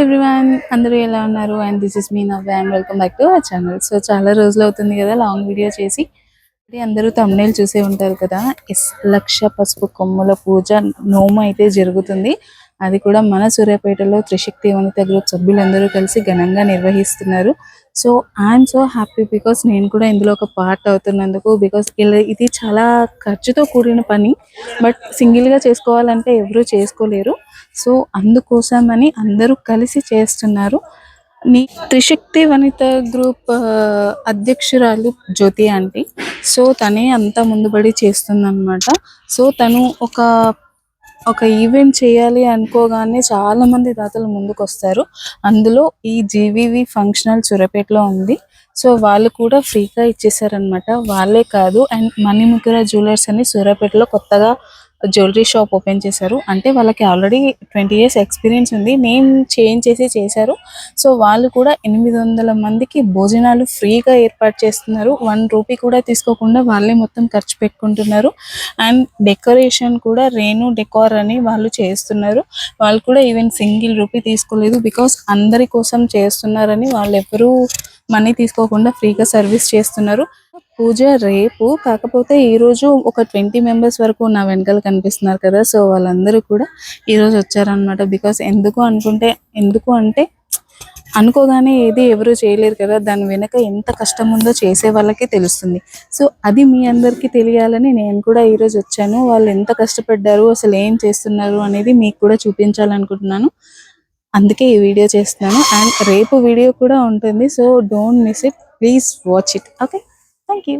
Everyone, అందరూ ఎలా ఉన్నారు? And this is me Navya and welcome back to our channel. So చాలా రోజులు అవుతుంది కదా లాంగ్ వీడియో చేసి. అందరూ thumbnail చూసే ఉంటారు కదా. లక్ష పసుపు కొమ్ముల పూజ నోము అయితే జరుగుతుంది. అది కూడా మన సూర్యాపేటలో త్రిశక్తి వనిత గ్రూప్ సభ్యులందరూ కలిసి ఘనంగా నిర్వహిస్తున్నారు. So I'm so happy because నేను కూడా ఇందులో ఒక పార్ట్ అవుతున్నందుకు. బికాస్ ఇది చాలా ఖర్చుతో కూడిన పని, బట్ సింగిల్గా చేసుకోవాలంటే ఎవరూ చేసుకోలేరు. సో అందుకోసమని అందరూ కలిసి చేస్తున్నారు. త్రిశక్తి వనిత గ్రూప్ అధ్యక్షురాలు జ్యోతి ఆంటీ. సో తనే అంతా ముందుబడి చేస్తుందన్నమాట. సో తను ఒక ఈవెంట్ చేయాలి అనుకోగానే చాలా మంది దాతలు ముందుకు వస్తారు. అందులో ఈ జీవీవి ఫంక్షనల్ సూర్యాపేటలో ఉంది. సో వాళ్ళు కూడా ఫ్రీగా ఇచ్చేసారనమాట. వాళ్ళే కాదు, అండ్ మణిముఖిర జ్యువెలర్స్ అని సూర్యాపేటలో కొత్తగా జ్యువెలరీ షాప్ ఓపెన్ చేశారు. అంటే వాళ్ళకి ఆల్రెడీ 20 years ఎక్స్పీరియన్స్ ఉంది, నేమ్ చేంజ్ చేసి చేశారు. సో వాళ్ళు కూడా 800 మందికి భోజనాలు ఫ్రీగా ఏర్పాటు చేస్తున్నారు. 1 రూపీ కూడా తీసుకోకుండా వాళ్ళే మొత్తం ఖర్చు పెట్టుకుంటున్నారు. అండ్ డెకరేషన్ కూడా రేణు డెకార్ అని వాళ్ళు చేస్తున్నారు. వాళ్ళు కూడా ఈవెన్ సింగిల్ రూపీ తీసుకోలేదు, బికాస్ అందరి కోసం చేస్తున్నారని వాళ్ళు ఎవరూ మనీ తీసుకోకుండా ఫ్రీగా సర్వీస్ చేస్తున్నారు. పూజ రేపు, కాకపోతే ఈరోజు ఒక 20 మెంబర్స్ వరకు నా వెనకాల కనిపిస్తున్నారు కదా. సో వాళ్ళందరూ కూడా ఈరోజు వచ్చారనమాట. బికాస్ ఎందుకు అంటే అనుకోగానే ఏది ఎవరు చేయలేరు కదా, దాని వెనక ఎంత కష్టం ఉందో చేసే వాళ్ళకి తెలుస్తుంది. సో అది మీ అందరికీ తెలియాలని నేను కూడా ఈరోజు వచ్చాను. వాళ్ళు ఎంత కష్టపడ్డారు, అసలు ఏం చేస్తున్నారు అనేది మీకు కూడా చూపించాలనుకుంటున్నాను. అందుకే ఈ వీడియో చేస్తున్నాను. అండ్ రేపు వీడియో కూడా ఉంటుంది. So don't miss it, please watch it. Okay, thank you.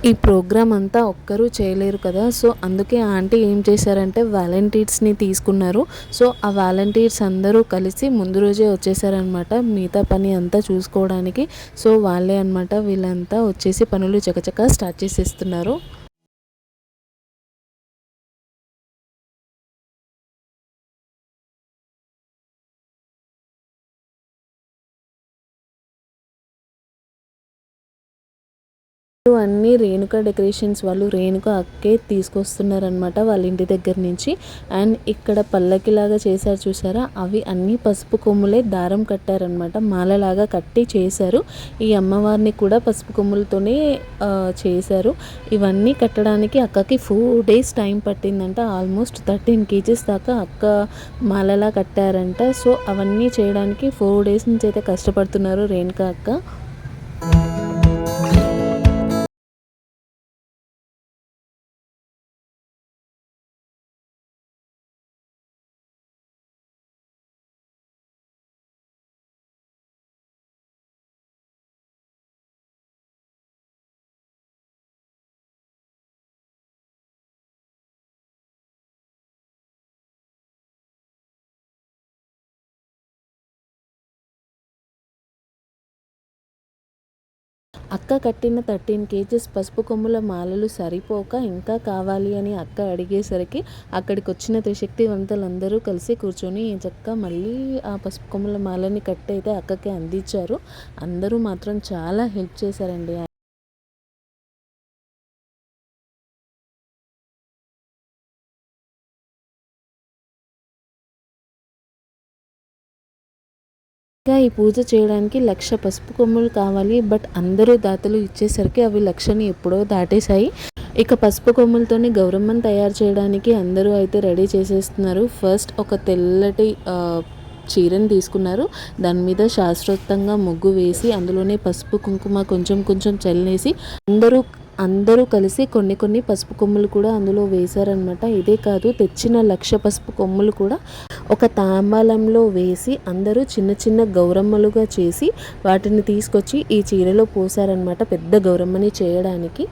ఈ ప్రోగ్రామ్ అంతా ఒక్కరూ చేయలేరు కదా. సో అందుకే ఆంటీ ఏం చేశారంటే వాలంటీర్స్ని తీసుకున్నారు. సో ఆ వాలంటీర్స్ అందరూ కలిసి ముందు రోజే వచ్చేసారనమాట మిగతా పని అంతా చూసుకోవడానికి. సో వాళ్ళే అనమాట, వీళ్ళంతా వచ్చేసి పనులు చకచకా స్టార్ట్ చేసేస్తున్నారు. అన్నీ రేణుక డెకరేషన్స్ వాళ్ళు, రేణుక అక్కే తీసుకొస్తున్నారనమాట వాళ్ళ ఇంటి దగ్గర నుంచి. అండ్ ఇక్కడ పల్లకిలాగా చేశారు చూసారా, అవి అన్నీ పసుపు కొమ్ములే దారం కట్టారనమాట, మాలలాగా కట్టి చేశారు. ఈ అమ్మవారిని కూడా పసుపు కొమ్ములతోనే చేశారు. ఇవన్నీ కట్టడానికి అక్కకి 4 days టైం పట్టిందంట. ఆల్మోస్ట్ 13 kgs దాకా అక్క మాలలా కట్టారంట. సో అవన్నీ చేయడానికి 4 days నుంచి అయితే కష్టపడుతున్నారు రేణుక అక్క. అక్క కట్టిన 13 kgs పసుపు కొమ్ముల మాలలు సరిపోక ఇంకా కావాలి అని అక్క అడిగేసరికి అక్కడికి వచ్చిన త్రిశక్తి వంతులందరూ కలిసి కూర్చొని చక్కగా మళ్ళీ ఆ పసుపు కొమ్ముల మాలని కట్టి అయితే అక్కకి అందించారు. అందరూ మాత్రం చాలా హెల్ప్ చేశారండి. ఇంకా ఈ పూజ చేయడానికి 1,00,000 పసుపు కొమ్ములు కావాలి. బట్ అందరూ దాతలు ఇచ్చేసరికి అవి 1,00,000ని ఎప్పుడో దాటేశాయి. ఇక పసుపు కొమ్ములతోని గౌరమ్మని తయారు చేయడానికి అందరూ అయితే రెడీ చేసేస్తున్నారు. ఫస్ట్ ఒక తెల్లటి చీరని తీసుకున్నారు. దాని మీద శాస్త్రోక్తంగా ముగ్గు వేసి అందులోనే పసుపు కుంకుమ కొంచెం కొంచెం చల్లేసి అందరూ కలిసి కొన్ని పసుపు కొమ్ములు కూడా అందులో వేశారనమాట. ఇదే కాదు, తెచ్చిన 1,00,000 పసుపు కొమ్ములు కూడా ఒక తాంబాలంలో వేసి అందరూ చిన్న చిన్న గౌరమ్మలుగా చేసి వాటిని తీసుకొచ్చి ఈ చీరలో పోసారనమాట పెద్ద గౌరమ్మని చేయడానికి.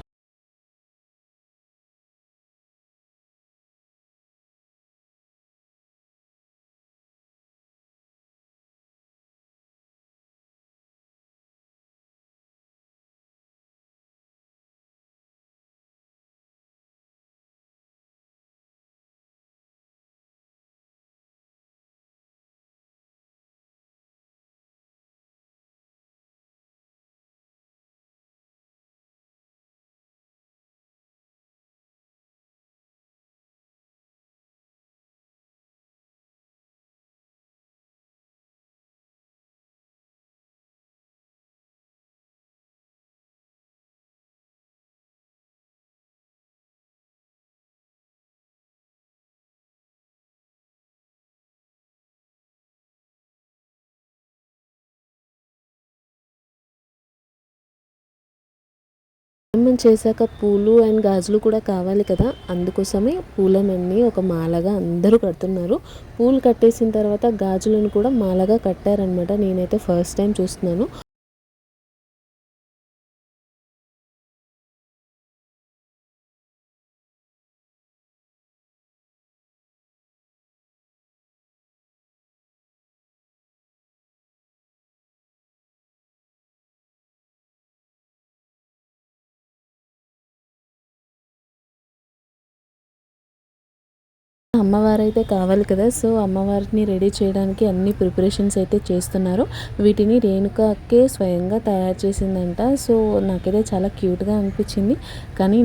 గౌరమ్మని చేశాక పూలు అండ్ గాజులు కూడా కావాలి కదా, అందుకోసమే పూలనన్నీ ఒక మాలగా అందరూ కడుతున్నారు. పూలు కట్టేసిన తర్వాత గాజులను కూడా మాలగా కట్టారనమాట. నేనైతే ఫస్ట్ టైం చూస్తున్నాను. అమ్మవారైతే కావాలి కదా, సో అమ్మవారిని రెడీ చేయడానికి అన్ని ప్రిపరేషన్స్ అయితే చేస్తున్నారు. వీటిని రేణుకకే స్వయంగా తయారు చేసిందంట. సో నాకైతే చాలా క్యూట్గా అనిపించింది. కానీ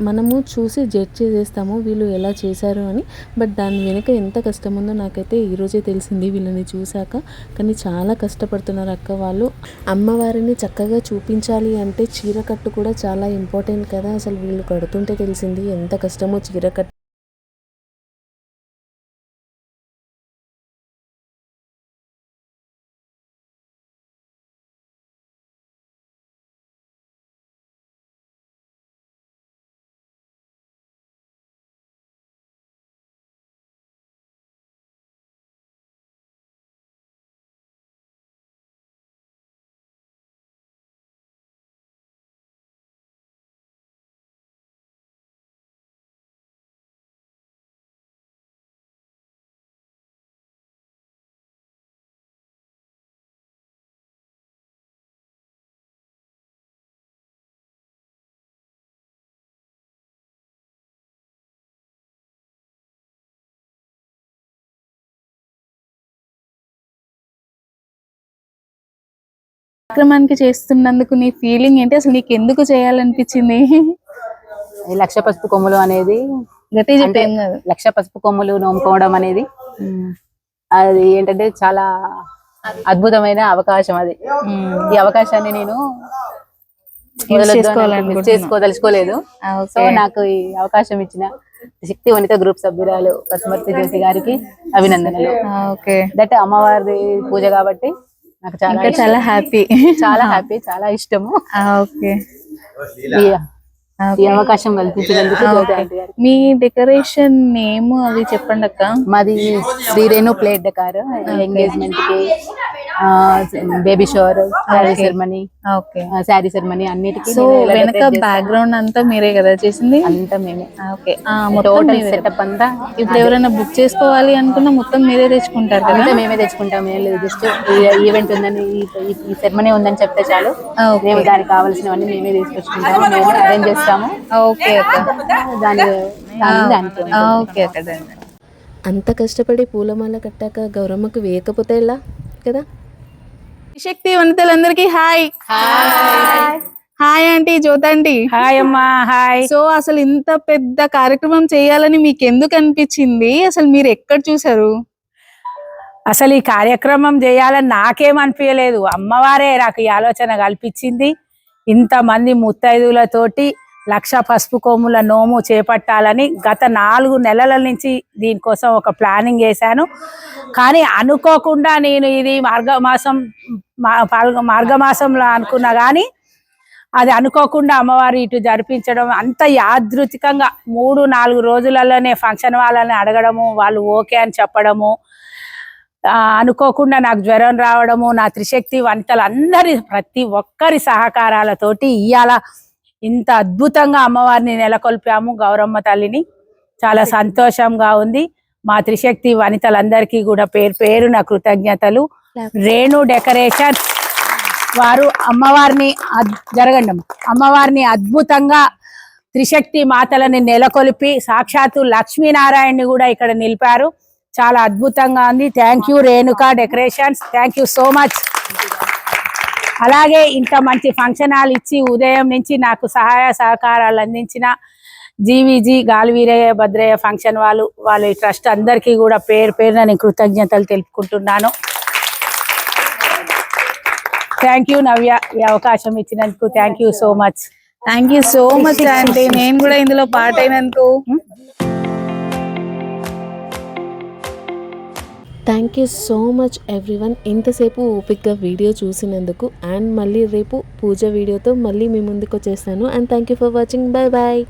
మనము చూసి జడ్జ్ చేసేస్తాము వీళ్ళు ఎలా చేశారు అని, బట్ దాని వెనుక ఎంత కష్టం ఉందో నాకైతే ఈరోజే తెలిసింది వీళ్ళని చూశాక. కానీ చాలా కష్టపడుతున్నారు అక్క వాళ్ళు. అమ్మవారిని చక్కగా చూపించాలి అంటే చీర కట్టు కూడా చాలా ఇంపార్టెంట్ కదా. అసలు వీళ్ళు కడుతుంటే తెలిసింది ఎంత కష్టమో చీర కట్టు. కార్యక్రమానికి చేస్తున్నందుకు నీ ఫీలింగ్ ఏంటి? అసలు నీకు ఎందుకు చేయాలనిపించింది? ఈ లక్ష పసుపు కొమ్ములు అనేది గట్టి చెప్పేం కాదు. లక్ష పసుపు కొమ్ములు నోముకోవడం అనేది అది ఏంటంటే చాలా అద్భుతమైన అవకాశం. అది ఈ అవకాశాన్ని నేను చేసుకోదలుచుకోలేదు. సో నాకు ఈ అవకాశం ఇచ్చిన శక్తి వనిత గ్రూప్ సభ్యురాలు పసుమర్తి జ్యోతి గారికి అభినందనలు. దట్ అమ్మవారి పూజ కాబట్టి నాకు చాలా హ్యాపీ, చాలా ఇష్టము. ఈ అవకాశం కల్పించినందుకు మీ డెకరేషన్ నేమ్ అవి చెప్పండి అక్క. మాది Shri Renu plate decor. Engagement కి, బేబీ షవర్, శారీ సెరమనీ అన్నిటికీ. సో వెనక బ్యాక్గ్రౌండ్ అంతా మీరే కదా చేసింది? అంతా మేమే. టోటల్ సెటప్ అంతా. ఇప్పుడు ఎవరైనా బుక్ చేసుకోవాలి అనుకున్నా మొత్తం మీరే తెచ్చుకుంటారు కదా? మేమే తెచ్చుకుంటాం. ఏం లేదు, జస్ట్ ఈవెంట్ ఉందని, ఈ సెరమనీ ఉందని చెప్తే చాలు, మేము దానికి కావాల్సినవన్నీ మేమే తీసుకొచ్చుకుంటాము, మేమే అరేంజ్ చేస్తాము. అంత కష్టపడి పూలమాల కట్టాక గౌరమ్మకు వేయకపోతే ఎలా కదా. శక్తి వనితలందరికీ hi. Hi aunty, Jyoti aunty. Hi అమ్మా. హాయ్. సో అసలు ఇంత పెద్ద కార్యక్రమం చేయాలని మీకు ఎందుకు అనిపించింది? అసలు మీరు ఎక్కడ చూసారు? అసలు ఈ కార్యక్రమం చేయాలని నాకేమనిపించలేదు, అమ్మవారే నాకు ఈ ఆలోచన కల్పించింది. ఇంతమంది ముత్తైదులతోటి లక్ష పసుపు కొమ్ముల నోము చేపట్టాలని గత 4 నెలల నుంచి దీనికోసం ఒక ప్లానింగ్ చేశాను. కానీ అనుకోకుండా నేను ఇది మార్గమాసంలో అనుకున్నా, కానీ అది అనుకోకుండా అమ్మవారు ఇటు జరిపించడం, అంత యాదృతికంగా 3-4 రోజులలోనే ఫంక్షన్ వాళ్ళని అడగడము, వాళ్ళు ఓకే అని చెప్పడము, అనుకోకుండా నాకు జ్వరం రావడము, నా త్రిశక్తి వంటలందరి ప్రతి ఒక్కరి సహకారాలతోటి ఇవాళ ఇంత అద్భుతంగా అమ్మవారిని నెలకొల్పాము, గౌరమ్మ తల్లిని. చాలా సంతోషంగా ఉంది. మా త్రిశక్తి వనితలందరికీ కూడా పేరు పేరున కృతజ్ఞతలు. రేణు డెకరేషన్ వారు అమ్మవారిని అద్భుతంగా త్రిశక్తి మాతలని నెలకొల్పి సాక్షాత్తు లక్ష్మీనారాయణని కూడా ఇక్కడ నిలిపారు. చాలా అద్భుతంగా ఉంది. Thank you Renuka decorations, thank you so much. అలాగే ఇంత మంచి ఫంక్షన్ హాల్ ఇచ్చి ఉదయం నుంచి నాకు సహాయ సహకారాలు అందించిన జీవీజీ గాలివీరయ్య భద్రయ్య ఫంక్షన్ వాళ్ళ ట్రస్ట్ అందరికీ కూడా పేరు పేరున నేను కృతజ్ఞతలు తెలుపుకుంటున్నాను. థ్యాంక్ యూ నవ్య, ఈ అవకాశం ఇచ్చినందుకు thank you so much. Thank you so much aunty, నేను కూడా ఇందులో పార్ట్ అయినందుకు. Thank you so much everyone, ఇంతసేపు ఓపిక్గా వీడియో చూసినందుకు. అండ్ మళ్ళీ రేపు పూజ వీడియోతో మళ్ళీ మీ ముందుకు వచ్చేస్తాను. And thank you for watching. Bye bye.